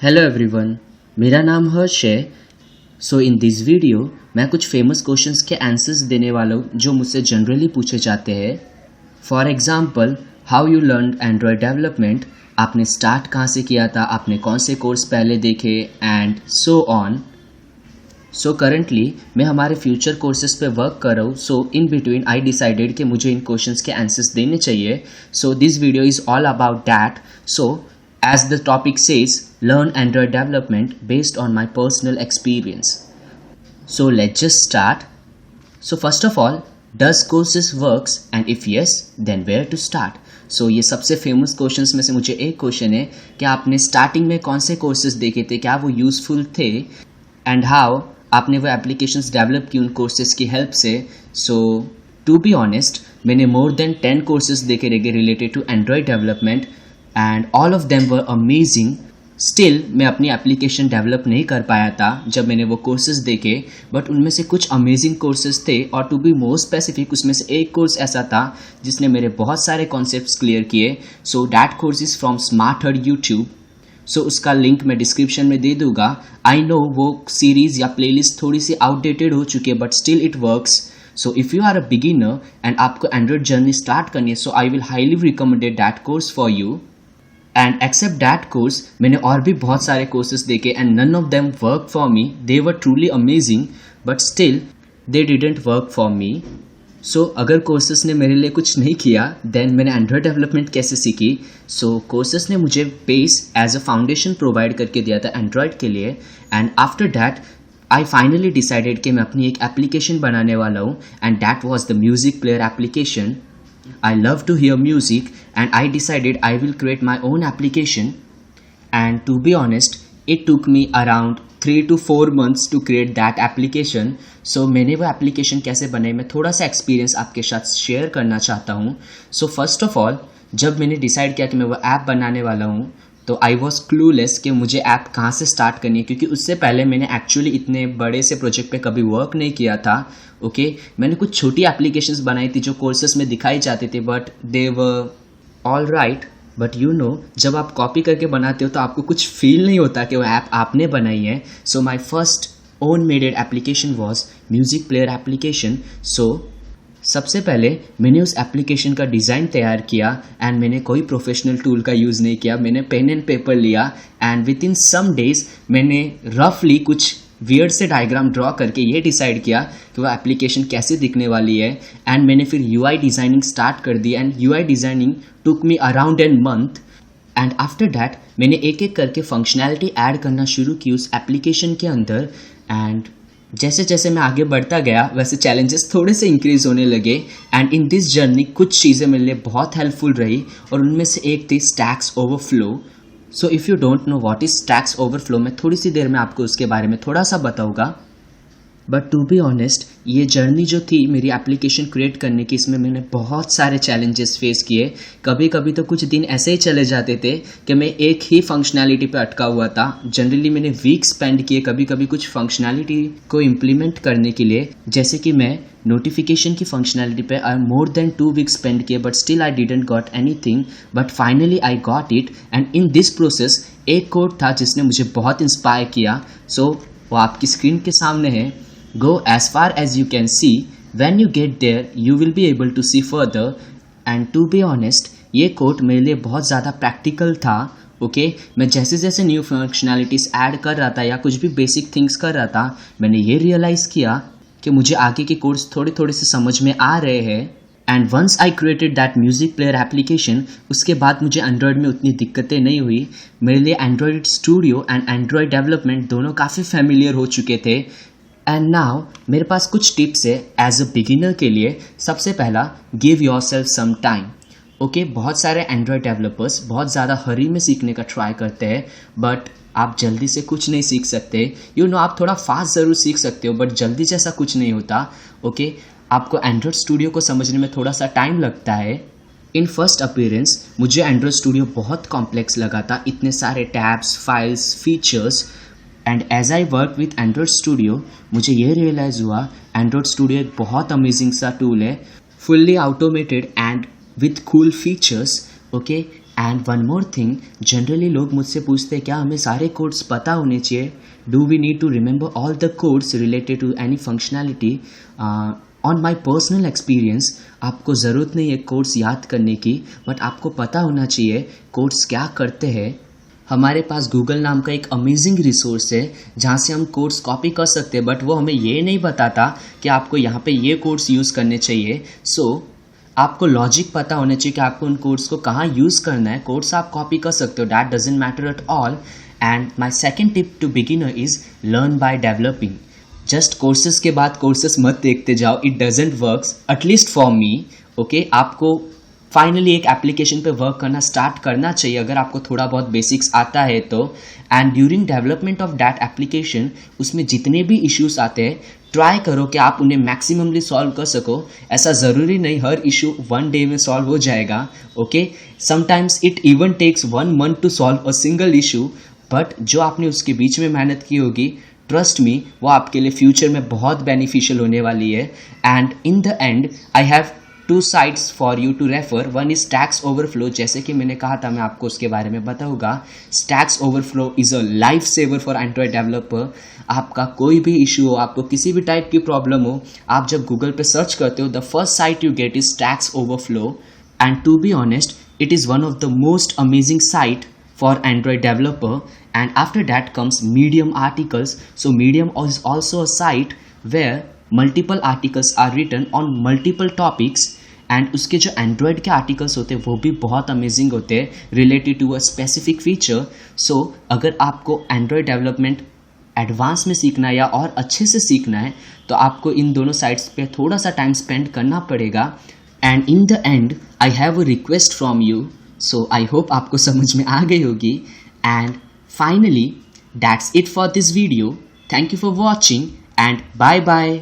Hello everyone, मेरा नाम हर्ष है। सो इन दिस वीडियो मैं कुछ फेमस क्वेश्चंस के आंसर्स देने वाला हूँ जो मुझसे जनरली पूछे जाते हैं। For example, how you learn Android development, आपने स्टार्ट कहाँ से किया था, आपने कौन से कोर्स पहले देखे and so on. So currently मैं हमारे फ्यूचर कोर्सेज पे वर्क कर रहा हूँ। सो इन बिटवीन आई डिसाइडेड कि मुझे इन क्वेश्चंस के आंसर्स देने चाहिए। So this video is all about that. So as the topic says, learn Android development based on my personal experience. So let's just start. So first of all, does courses works and if yes, then where to start? So ये सबसे famous questions में से मुझे एक question है कि आपने starting में कौन से कोर्सेज देखे थे, क्या वो यूजफुल थे एंड हाउ आपने वो एप्लीकेशंस डेवलप की उन कोर्सेज की हेल्प से। सो टू बी ऑनेस्ट, मैंने मोर देन 10 कोर्सेज देखे रहेंगे related to Android development and all of them were amazing. Still मैं अपनी एप्लीकेशन डेवलप नहीं कर पाया था जब मैंने वो कोर्सेज देखे, बट उनमें से कुछ अमेजिंग कोर्सेज थे और टू बी मोर स्पेसिफिक उसमें से एक कोर्स ऐसा था जिसने मेरे बहुत सारे कॉन्सेप्ट्स क्लियर किए। So that course is from smarter YouTube. So उसका लिंक मैं डिस्क्रिप्शन में दे दूंगा। आई नो वो सीरीज़ या प्लेलिस्ट थोड़ी सी आउटडेटेड हो चुकी है but still it works. So if you are a beginner and आपको एंड्रॉयड जर्नी स्टार्ट करनी है, so I will highly recommended that course for you. And except that course मैंने और भी बहुत सारे कोर्सेज देखे and none of them work for me. They were truly amazing but still they didn't work for me. So अगर courses ने मेरे लिए कुछ नहीं किया देन मैंने एंड्रॉयड डेवलपमेंट कैसे सीखी। सो कोर्सेज ने मुझे base as a foundation provide करके दिया था एंड्रॉयड के लिए and after that I finally decided कि मैं अपनी एक एप्लीकेशन बनाने वाला हूँ and that was the music player application. I love to hear music and I decided I will create my own application, and to be honest it took me around 3 to 4 months to create that application. So मैंने वो application कैसे बनाई मैं थोड़ा सा experience आपके साथ share करना चाहता हूँ. सो फर्स्ट ऑफ ऑल जब मैंने डिसाइड किया कि मैं वो ऐप बनाने वाला हूँ तो आई वॉज क्लूलेस कि मुझे ऐप कहाँ से स्टार्ट करनी है, क्योंकि उससे पहले मैंने एक्चुअली इतने बड़े से प्रोजेक्ट पे कभी वर्क नहीं किया था. ओके मैंने कुछ छोटी एप्लीकेशंस बनाई थी जो कोर्सेस में दिखाई जाते थे but they were all right. But you know जब आप कॉपी करके बनाते हो तो आपको कुछ फील नहीं होता कि वो ऐप आपने बनाई है. So my first own made application was music player application. So सबसे पहले मैंने उस एप्लीकेशन का डिज़ाइन तैयार किया एंड मैंने कोई प्रोफेशनल टूल का यूज़ नहीं किया. मैंने पेन एंड पेपर लिया and within some days मैंने रफली कुछ वियर्ड से डायग्राम ड्रॉ करके ये डिसाइड किया कि वो एप्लीकेशन कैसे दिखने वाली है. एंड मैंने फिर यूआई डिज़ाइनिंग स्टार्ट कर दी and UI designing took me around an month. And after that मैंने एक एक करके फंक्शनैलिटी ऐड करना शुरू की उस एप्लीकेशन के अंदर. एंड जैसे जैसे मैं आगे बढ़ता गया वैसे चैलेंजेस थोड़े से इंक्रीज होने लगे एंड इन दिस जर्नी कुछ चीज़ें मेरे लिए बहुत हेल्पफुल रही और उनमें से एक थी stacks overflow. So if you don't know what is stacks overflow मैं थोड़ी सी देर में आपको उसके बारे में थोड़ा सा बताऊंगा. बट टू बी ऑनेस्ट ये जर्नी जो थी मेरी एप्लीकेशन क्रिएट करने की, इसमें मैंने बहुत सारे चैलेंजेस फेस किए. कभी कभी तो कुछ दिन ऐसे ही चले जाते थे कि मैं एक ही फंक्शनैलिटी पे अटका हुआ था. जनरली मैंने वीक स्पेंड किए कभी कभी कुछ फंक्शनैलिटी को इम्प्लीमेंट करने के लिए. जैसे कि मैं नोटिफिकेशन की फंक्शनैलिटी पे आई मोर देन 2 वीक्स स्पेंड किए but still I didn't got anything. But finally I got it and in this process एक कोड था जिसने मुझे बहुत इंस्पायर किया. सो वो आपकी स्क्रीन के सामने है. Go as far as you can see. When you get there, you will be able to see further. And to be honest, ये कोड मेरे लिए बहुत ज़्यादा प्रैक्टिकल था. ओके मैं जैसे जैसे न्यू फंक्शनैलिटीज़ ऐड कर रहा था या कुछ भी बेसिक थिंग्स कर रहा था मैंने ये रियलाइज़ किया कि मुझे आगे के कोड्स थोड़े थोड़े से समझ में आ रहे हैं. And once I created that music player application उसके बाद मुझे एंड्रॉयड में उतनी दिक्कतें नहीं हुई. मेरे लिए Android studio and Android development दोनों काफ़ी फेमिलियर हो चुके थे. एंड नाउ मेरे पास कुछ टिप्स है एज अ बिगिनर के लिए. सबसे पहला, give yourself some time. Okay बहुत सारे एंड्रॉयड डेवलपर्स बहुत ज़्यादा हरी में सीखने का ट्राई करते हैं बट आप जल्दी से कुछ नहीं सीख सकते. यू नो आप थोड़ा फास्ट ज़रूर सीख सकते हो बट जल्दी जैसा कुछ नहीं होता. ओके आपको एंड्रॉयड स्टूडियो को समझने में थोड़ा सा टाइम लगता है. इन फर्स्ट अपीयरेंस मुझे एंड्रॉयड स्टूडियो बहुत कॉम्प्लेक्स लगा था. इतने सारे tabs, files, features. And as I work with Android Studio मुझे ये रियलाइज़ हुआ एंड्रॉयड स्टूडियो एक बहुत अमेजिंग सा टूल है, fully automated and with cool features. Okay and one more thing, generally लोग मुझसे पूछते हैं क्या हमें सारे कोड्स पता होने चाहिए, do we need to remember all the codes related to any functionality. On my personal experience आपको ज़रूरत नहीं है कोड्स याद करने की, बट आपको पता होना चाहिए कोड्स क्या करते हैं। हमारे पास गूगल नाम का एक अमेजिंग रिसोर्स है जहाँ से हम कोड्स कॉपी कर सकते हैं, बट वो हमें ये नहीं बताता कि आपको यहाँ पे ये कोड्स यूज़ करने चाहिए। सो आपको लॉजिक पता होना चाहिए कि आपको उन कोड्स को कहाँ यूज़ करना है। कोड्स आप कॉपी कर सकते हो, that doesn't matter at all. And my second tip to beginner is learn by developing. Just courses के बाद कोर्सेज मत देखते जाओ, it doesn't works, at least for me. Okay, आपको फाइनली एक एप्लीकेशन पे वर्क करना स्टार्ट करना चाहिए अगर आपको थोड़ा बहुत बेसिक्स आता है तो। And during development of that application उसमें जितने भी इश्यूज आते हैं ट्राई करो कि आप उन्हें मैक्सिममली सॉल्व कर सको। ऐसा ज़रूरी नहीं हर इशू वन डे में सॉल्व हो जाएगा। Okay, sometimes it even takes 1 month to solve a single issue, but जो आपने उसके बीच में मेहनत की होगी, ट्रस्ट मी, वो आपके लिए फ्यूचर में बहुत बेनिफिशियल होने वाली है। And in the end I have 2 sites for you to refer. One is stacks overflow, जैसे कि मैंने कहा था मैं आपको उसके बारे में बताऊंगा। Stacks overflow is a life saver for Android developer. आपका कोई भी इशू हो, आपको किसी भी टाइप की प्रॉब्लम हो, आप जब गूगल पे सर्च करते हो the first site you get is stacks overflow. And to be honest, it is one of the most amazing site for Android developer. And after that comes Medium articles. So Medium is also a site where multiple articles are written on multiple topics. And उसके जो Android के articles होते हैं वो भी बहुत amazing होते हैं related to a specific feature. So अगर आपको एंड्रॉयड डेवलपमेंट एडवांस में सीखना है या और अच्छे से सीखना है तो आपको इन दोनों साइट्स पे थोड़ा सा टाइम स्पेंड करना पड़ेगा। And in the end I have a request from you, so I hope आपको समझ में आ गई होगी। And finally that's it for this video. Thank you for watching and bye bye.